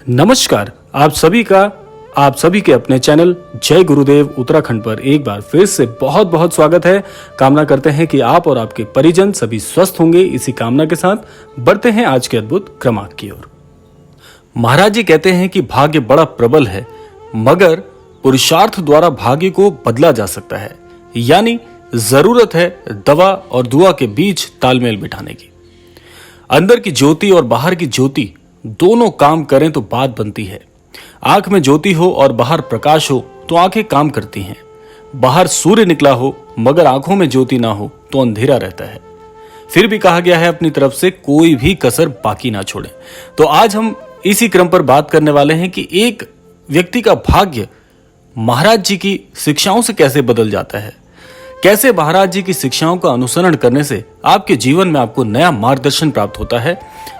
नमस्कार। आप सभी के अपने चैनल जय गुरुदेव उत्तराखंड पर एक बार फिर से बहुत बहुत स्वागत है। कामना करते हैं कि आप और आपके परिजन सभी स्वस्थ होंगे। इसी कामना के साथ बढ़ते हैं आज के अद्भुत क्रमांक की ओर। महाराज जी कहते हैं कि भाग्य बड़ा प्रबल है, मगर पुरुषार्थ द्वारा भाग्य को बदला जा सकता है। यानी जरूरत है दवा और दुआ के बीच तालमेल बिठाने की। अंदर की ज्योति और बाहर की ज्योति दोनों काम करें तो बात बनती है। आंख में ज्योति हो और बाहर प्रकाश हो तो आंखें काम करती हैं। बाहर सूर्य निकला हो मगर आंखों में ज्योति ना हो तो अंधेरा रहता है। फिर भी कहा गया है अपनी तरफ से कोई भी कसर बाकी ना छोड़े। तो आज हम इसी क्रम पर बात करने वाले हैं कि एक व्यक्ति का भाग्य महाराज जी की शिक्षाओं से कैसे बदल जाता है। कैसे महाराज जी की शिक्षाओं का अनुसरण करने से आपके जीवन में आपको नया मार्गदर्शन प्राप्त होता है।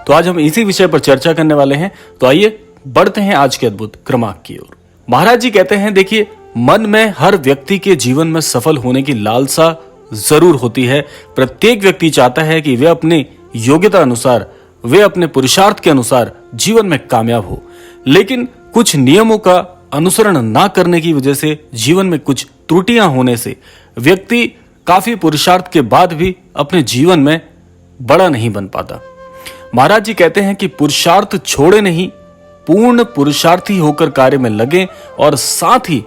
तो आज हम इसी विषय पर चर्चा करने वाले हैं। तो आइए बढ़ते हैं आज के अद्भुत क्रमांक की ओर। महाराज जी कहते हैं, देखिए, मन में हर व्यक्ति के जीवन में सफल होने की लालसा जरूर होती है। प्रत्येक व्यक्ति चाहता है कि वे अपनी योग्यता अनुसार, वे अपने पुरुषार्थ के अनुसार जीवन में कामयाब हो। लेकिन कुछ नियमों का अनुसरण ना करने की वजह से, जीवन में कुछ त्रुटियां होने से व्यक्ति काफी पुरुषार्थ के बाद भी अपने जीवन में बड़ा नहीं बन पाता। महाराज जी कहते हैं कि पुरुषार्थ छोड़े नहीं, पूर्ण पुरुषार्थी होकर कार्य में लगे और साथ ही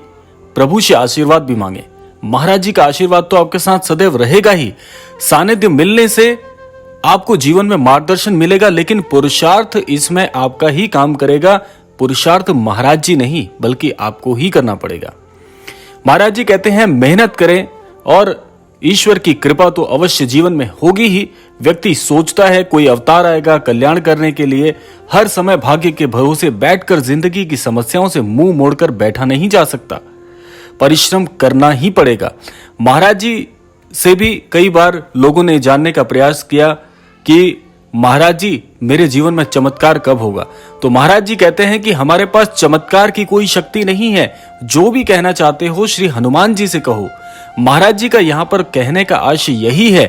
प्रभु से आशीर्वाद भी मांगे। महाराज जी का आशीर्वाद तो आपके साथ सदैव रहेगा ही। सानिध्य मिलने से आपको जीवन में मार्गदर्शन मिलेगा, लेकिन पुरुषार्थ इसमें आपका ही काम करेगा। पुरुषार्थ महाराज जी नहीं बल्कि आपको ही करना पड़ेगा। महाराज जी कहते हैं, मेहनत करें और ईश्वर की कृपा तो अवश्य जीवन में होगी ही। व्यक्ति सोचता है कोई अवतार आएगा कल्याण करने के लिए। हर समय भाग्य के भरोसे बैठकर जिंदगी की समस्याओं से मुंह मोड़कर बैठा नहीं जा सकता, परिश्रम करना ही पड़ेगा। महाराज जी से भी कई बार लोगों ने जानने का प्रयास किया कि महाराज जी मेरे जीवन में चमत्कार कब होगा। तो महाराज जी कहते हैं कि हमारे पास चमत्कार की कोई शक्ति नहीं है। जो भी कहना चाहते हो श्री हनुमान जी से कहो। महाराज जी का यहाँ पर कहने का आशय यही है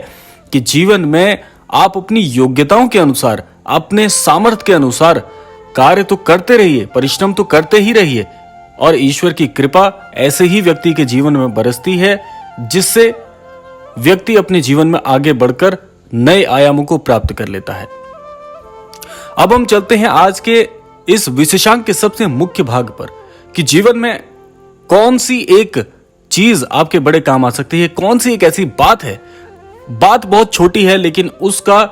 कि जीवन में आप अपनी योग्यताओं के अनुसार, अपने सामर्थ्य के अनुसार कार्य तो करते रहिए, परिश्रम तो करते ही रहिए, और ईश्वर की कृपा ऐसे ही व्यक्ति के जीवन में बरसती है जिससे व्यक्ति अपने जीवन में आगे बढ़कर नए आयामों को प्राप्त कर लेता है। अब हम चलते हैं आज के इस विशेषांक के सबसे मुख्य भाग पर कि जीवन में कौन सी एक चीज आपके बड़े काम आ सकती है। कौन सी एक ऐसी बात है, बात बहुत छोटी है लेकिन उसका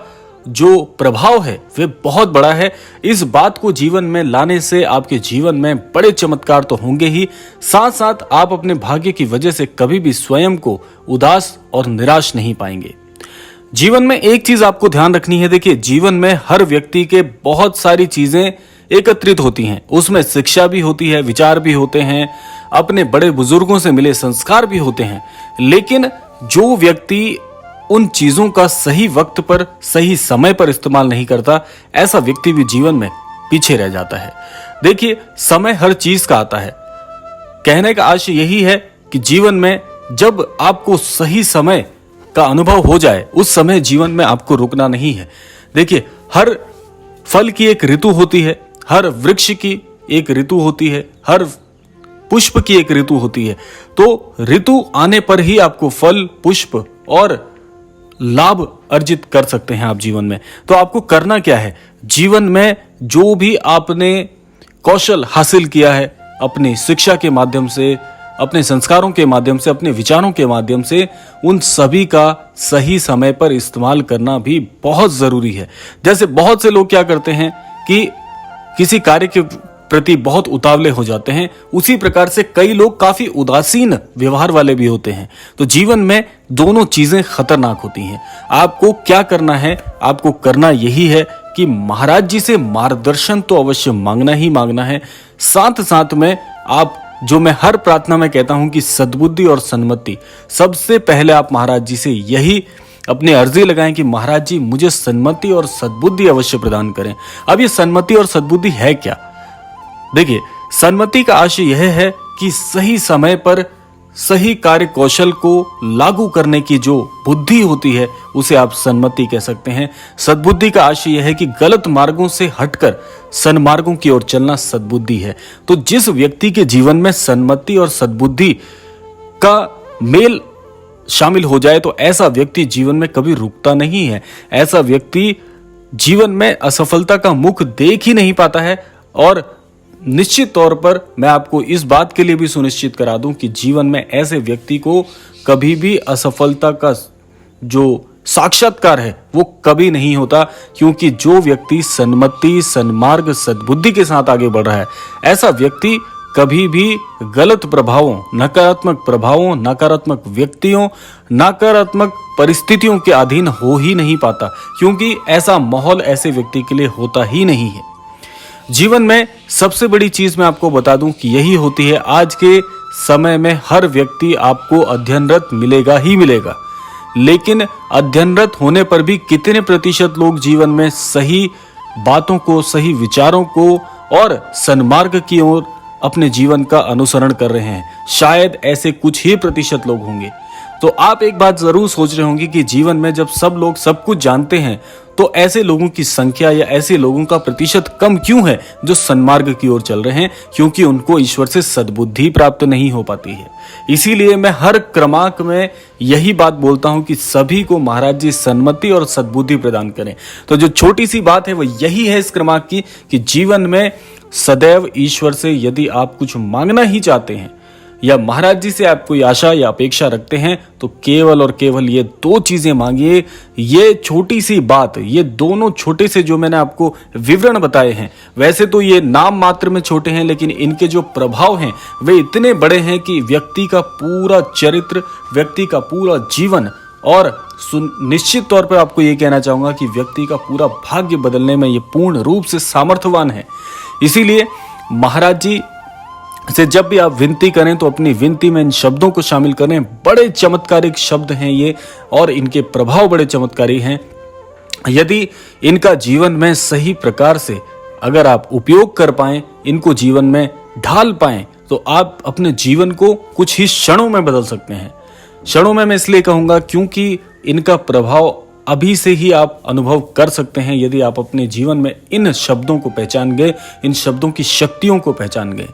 जो प्रभाव है वह बहुत बड़ा है। इस बात को जीवन में लाने से आपके जीवन में बड़े चमत्कार तो होंगे ही, साथ साथ आप अपने भाग्य की वजह से कभी भी स्वयं को उदास और निराश नहीं पाएंगे। जीवन में एक चीज आपको ध्यान रखनी है। देखिए, जीवन में हर व्यक्ति के बहुत सारी चीजें एकत्रित होती हैं। उसमें शिक्षा भी होती है, विचार भी होते हैं, अपने बड़े बुजुर्गों से मिले संस्कार भी होते हैं। लेकिन जो व्यक्ति उन चीजों का सही वक्त पर, सही समय पर इस्तेमाल नहीं करता, ऐसा व्यक्ति भी जीवन में पीछे रह जाता है। देखिए, समय हर चीज का आता है। कहने का आशय यही है कि जीवन में जब आपको सही समय का अनुभव हो जाए, उस समय जीवन में आपको रुकना नहीं है। देखिए, हर फल की एक ऋतु होती है, हर वृक्ष की एक ऋतु होती है, हर पुष्प की एक ऋतु होती है। तो ऋतु आने पर ही आपको फल, पुष्प और लाभ अर्जित कर सकते हैं आप जीवन में। तो आपको करना क्या है, जीवन में जो भी आपने कौशल हासिल किया है, अपनी शिक्षा के माध्यम से, अपने संस्कारों के माध्यम से, अपने विचारों के माध्यम से, उन सभी का सही समय पर इस्तेमाल करना भी बहुत जरूरी है। जैसे बहुत से लोग क्या करते हैं कि किसी कार्य के प्रति बहुत उतावले हो जाते हैं, उसी प्रकार से कई लोग काफी उदासीन व्यवहार वाले भी होते हैं। तो जीवन में दोनों चीजें खतरनाक होती हैं। आपको क्या करना है, आपको करना यही है कि महाराज जी से मार्गदर्शन तो अवश्य मांगना ही मांगना है। साथ साथ में आप, जो मैं हर प्रार्थना में कहता हूं कि सद्बुद्धि और सन्मति, सबसे पहले आप महाराज जी से यही अपनी अर्जी लगाएं कि महाराज जी मुझे सन्मति और सद्बुद्धि अवश्य प्रदान करें। अब ये सन्मति और सद्बुद्धि है क्या? देखिए, सन्मति का आशय यह है कि सही समय पर सही कार्य कौशल को लागू करने की जो बुद्धि होती है उसे आप सन्मति कह सकते हैं। सद्बुद्धि का आशय यह है कि गलत मार्गों से हटकर सन्मार्गों की ओर चलना सद्बुद्धि है। तो जिस व्यक्ति के जीवन में सन्मति और सद्बुद्धि का मेल शामिल हो जाए तो ऐसा व्यक्ति जीवन में कभी रुकता नहीं है। ऐसा व्यक्ति जीवन में असफलता का मुख देख ही नहीं पाता है। और निश्चित तौर पर मैं आपको इस बात के लिए भी सुनिश्चित करा दूं कि जीवन में ऐसे व्यक्ति को कभी भी असफलता का जो साक्षात्कार है वो कभी नहीं होता, क्योंकि जो व्यक्ति सन्मति, सन्मार्ग, सद्बुद्धि के साथ आगे बढ़ रहा है ऐसा व्यक्ति कभी भी गलत प्रभावों, नकारात्मक व्यक्तियों, नकारात्मक परिस्थितियों के अधीन हो ही नहीं पाता, क्योंकि ऐसा माहौल ऐसे व्यक्ति के लिए होता ही नहीं है। जीवन में सबसे बड़ी चीज मैं आपको बता दूं कि यही होती है, आज के समय में हर व्यक्ति आपको अध्ययनरत मिलेगा ही मिलेगा, लेकिन अध्ययनरत होने पर भी कितने प्रतिशत लोग जीवन में सही बातों को, सही विचारों को और सन्मार्ग की ओर अपने जीवन का अनुसरण कर रहे हैं? शायद ऐसे कुछ ही प्रतिशत लोग होंगे। तो आप एक बात जरूर सोच रहे होंगे कि जीवन में जब सब लोग सब कुछ जानते हैं तो ऐसे लोगों की संख्या या ऐसे लोगों का प्रतिशत कम क्यों है जो सन्मार्ग की ओर चल रहे हैं? क्योंकि उनको ईश्वर से सद्बुद्धि प्राप्त नहीं हो पाती है। इसीलिए मैं हर क्रमांक में यही बात बोलता हूं कि सभी को महाराज जी सन्मति और सद्बुद्धि प्रदान करें। तो जो छोटी सी बात है वो यही है इस क्रमांक की कि जीवन में सदैव ईश्वर से यदि आप कुछ मांगना ही चाहते हैं या महाराज जी से आप कोई आशा या अपेक्षा रखते हैं तो केवल और केवल ये दो चीजें मांगिए। ये छोटी सी बात, ये दोनों छोटे से जो मैंने आपको विवरण बताए हैं, वैसे तो ये नाम मात्र में छोटे हैं, लेकिन इनके जो प्रभाव हैं वे इतने बड़े हैं कि व्यक्ति का पूरा चरित्र, व्यक्ति का पूरा जीवन और निश्चित तौर पर आपको ये कहना चाहूंगा कि व्यक्ति का पूरा भाग्य बदलने में ये पूर्ण रूप से सामर्थ्यवान है। इसीलिए महाराज जी से जब भी आप विनती करें तो अपनी विनती में इन शब्दों को शामिल करें। बड़े चमत्कारिक शब्द हैं ये और इनके प्रभाव बड़े चमत्कारी हैं। यदि इनका जीवन में सही प्रकार से अगर आप उपयोग कर पाएं, इनको जीवन में ढाल पाएं, तो आप अपने जीवन को कुछ ही क्षणों में बदल सकते हैं। क्षणों में मैं इसलिए कहूंगा क्योंकि इनका प्रभाव अभी से ही आप अनुभव कर सकते हैं यदि आप अपने जीवन में इन शब्दों को पहचान गए, इन शब्दों की शक्तियों को पहचान गए।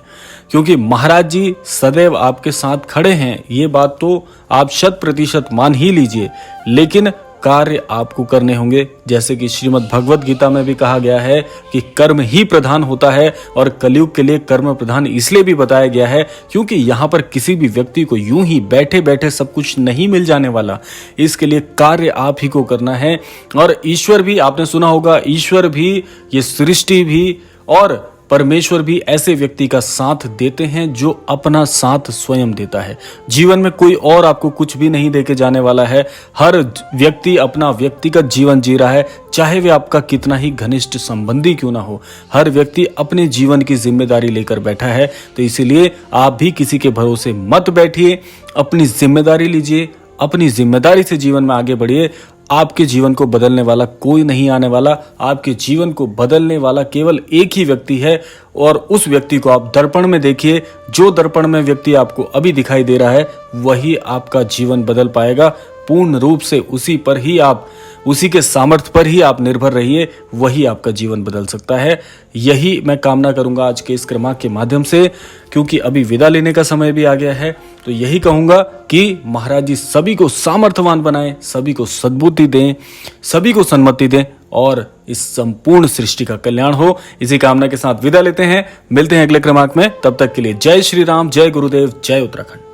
क्योंकि महाराज जी सदैव आपके साथ खड़े हैं, ये बात तो आप 100% मान ही लीजिए, लेकिन कार्य आपको करने होंगे। जैसे कि श्रीमद् भगवत गीता में भी कहा गया है कि कर्म ही प्रधान होता है, और कलयुग के लिए कर्म प्रधान इसलिए भी बताया गया है क्योंकि यहाँ पर किसी भी व्यक्ति को यूं ही बैठे बैठे सब कुछ नहीं मिल जाने वाला। इसके लिए कार्य आप ही को करना है। और ईश्वर भी, आपने सुना होगा, ईश्वर भी, ये सृष्टि भी और परमेश्वर भी ऐसे व्यक्ति का साथ देते हैं जो अपना साथ स्वयं देता है। जीवन में कोई और आपको कुछ भी नहीं देके जाने वाला है। हर व्यक्ति अपना व्यक्तिगत जीवन जी रहा है, चाहे वे आपका कितना ही घनिष्ठ संबंधी क्यों ना हो। हर व्यक्ति अपने जीवन की जिम्मेदारी लेकर बैठा है। तो इसीलिए आप भी किसी के भरोसे मत बैठिए, अपनी जिम्मेदारी लीजिए, अपनी जिम्मेदारी से जीवन में आगे बढ़िए। आपके जीवन को बदलने वाला कोई नहीं आने वाला। आपके जीवन को बदलने वाला केवल एक ही व्यक्ति है, और उस व्यक्ति को आप दर्पण में देखिए। जो दर्पण में व्यक्ति आपको अभी दिखाई दे रहा है वही आपका जीवन बदल पाएगा। पूर्ण रूप से उसी पर ही आप, उसी के सामर्थ्य पर ही आप निर्भर रहिए, वही आपका जीवन बदल सकता है। यही मैं कामना करूंगा आज के इस क्रमांक के माध्यम से, क्योंकि अभी विदा लेने का समय भी आ गया है। तो यही कहूंगा कि महाराज जी सभी को सामर्थ्यवान बनाएं, सभी को सद्बुद्धि दें, सभी को सन्मति दें और इस संपूर्ण सृष्टि का कल्याण हो। इसी कामना के साथ विदा लेते हैं। मिलते हैं अगले क्रमांक में। तब तक के लिए जय श्री राम, जय गुरुदेव, जय उत्तराखंड।